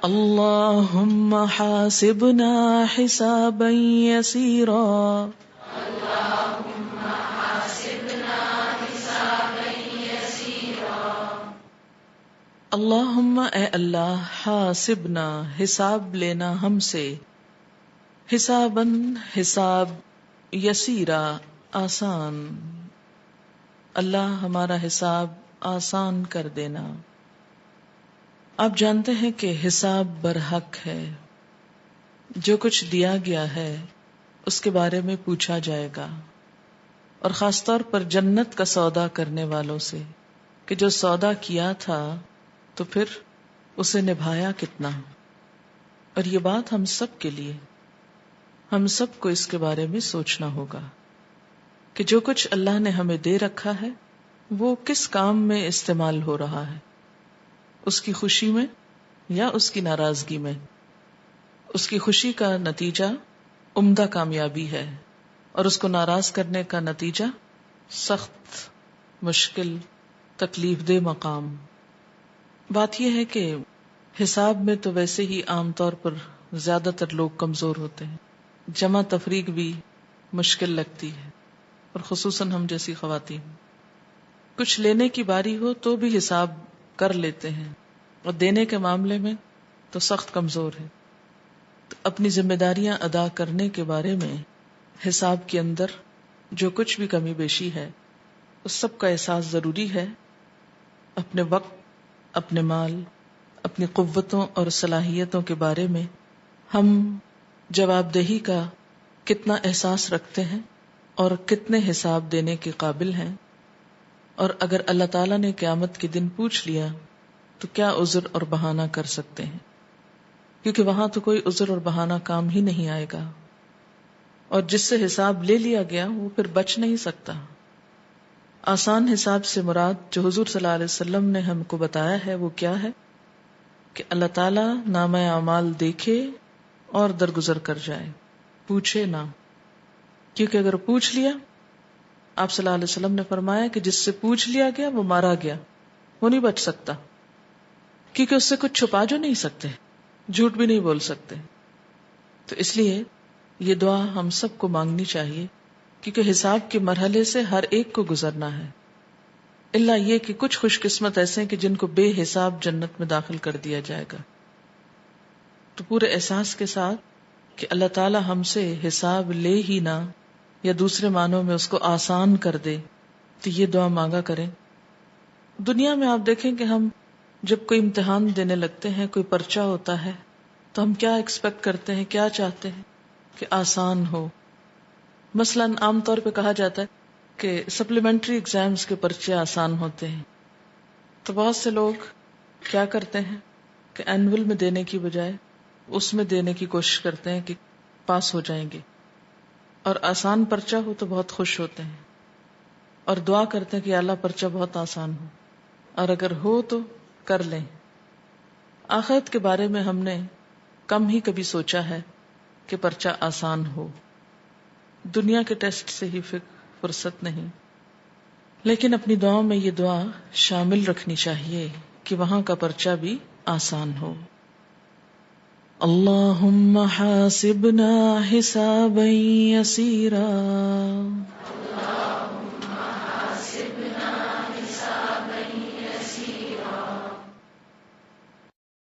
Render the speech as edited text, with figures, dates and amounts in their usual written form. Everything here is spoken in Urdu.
اللہم حاسبنا حسابا یسیرا اللہم اے اللہ حاسبنا حساب لینا ہم سے حسابا حساب یسیرا آسان اللہ ہمارا حساب آسان کر دینا. آپ جانتے ہیں کہ حساب برحق ہے. جو کچھ دیا گیا ہے اس کے بارے میں پوچھا جائے گا، اور خاص طور پر جنت کا سودا کرنے والوں سے کہ جو سودا کیا تھا تو پھر اسے نبھایا کتنا. اور یہ بات ہم سب کے لیے، ہم سب کو اس کے بارے میں سوچنا ہوگا کہ جو کچھ اللہ نے ہمیں دے رکھا ہے وہ کس کام میں استعمال ہو رہا ہے، اس کی خوشی میں یا اس کی ناراضگی میں. اس کی خوشی کا نتیجہ عمدہ کامیابی ہے، اور اس کو ناراض کرنے کا نتیجہ سخت، مشکل، تکلیف دہ مقام. بات یہ ہے کہ حساب میں تو ویسے ہی عام طور پر زیادہ تر لوگ کمزور ہوتے ہیں، جمع تفریق بھی مشکل لگتی ہے، اور خصوصاً ہم جیسی خواتین. کچھ لینے کی باری ہو تو بھی حساب کر لیتے ہیں، اور دینے کے معاملے میں تو سخت کمزور ہے. تو اپنی ذمہ داریاں ادا کرنے کے بارے میں حساب کے اندر جو کچھ بھی کمی بیشی ہے اس سب کا احساس ضروری ہے. اپنے وقت، اپنے مال، اپنی قوتوں اور صلاحیتوں کے بارے میں ہم جواب دہی کا کتنا احساس رکھتے ہیں اور کتنے حساب دینے کے قابل ہیں. اور اگر اللہ تعالیٰ نے قیامت کے دن پوچھ لیا تو کیا عذر اور بہانہ کر سکتے ہیں، کیونکہ وہاں تو کوئی عذر اور بہانہ کام ہی نہیں آئے گا، اور جس سے حساب لے لیا گیا وہ پھر بچ نہیں سکتا. آسان حساب سے مراد جو حضور صلی اللہ علیہ وسلم نے ہم کو بتایا ہے وہ کیا ہے کہ اللہ تعالیٰ نامہ اعمال دیکھے اور درگزر کر جائے، پوچھے نہ. کیونکہ اگر پوچھ لیا، آپ صلی اللہ علیہ وسلم نے فرمایا کہ جس سے پوچھ لیا گیا وہ مارا گیا، وہ نہیں بچ سکتا، کیونکہ اس سے کچھ چھپا جو نہیں سکتے، جھوٹ بھی نہیں بول سکتے. تو اس لیے یہ دعا ہم سب کو مانگنی چاہیے، کیونکہ حساب کے مرحلے سے ہر ایک کو گزرنا ہے، الا یہ کہ کچھ خوش قسمت ایسے ہیں کہ جن کو بے حساب جنت میں داخل کر دیا جائے گا. تو پورے احساس کے ساتھ کہ اللہ تعالی ہم سے حساب لے ہی نہ، یا دوسرے معنوں میں اس کو آسان کر دے، تو یہ دعا مانگا کریں. دنیا میں آپ دیکھیں کہ ہم جب کوئی امتحان دینے لگتے ہیں، کوئی پرچہ ہوتا ہے، تو ہم کیا ایکسپیکٹ کرتے ہیں، کیا چاہتے ہیں کہ آسان ہو. مثلا عام طور پہ کہا جاتا ہے کہ سپلیمنٹری ایگزامز کے پرچے آسان ہوتے ہیں، تو بہت سے لوگ کیا کرتے ہیں کہ اینول میں دینے کی بجائے اس میں دینے کی کوشش کرتے ہیں کہ پاس ہو جائیں گے، اور آسان پرچہ ہو تو بہت خوش ہوتے ہیں اور دعا کرتے ہیں کہ اللہ پرچہ بہت آسان ہو، اور اگر ہو تو کر لیں. آخرت کے بارے میں ہم نے کم ہی کبھی سوچا ہے کہ پرچہ آسان ہو. دنیا کے ٹیسٹ سے ہی فرصت نہیں، لیکن اپنی دعاؤں میں یہ دعا شامل رکھنی چاہیے کہ وہاں کا پرچہ بھی آسان ہو. اللہم حاسبنا حسابا یسیرا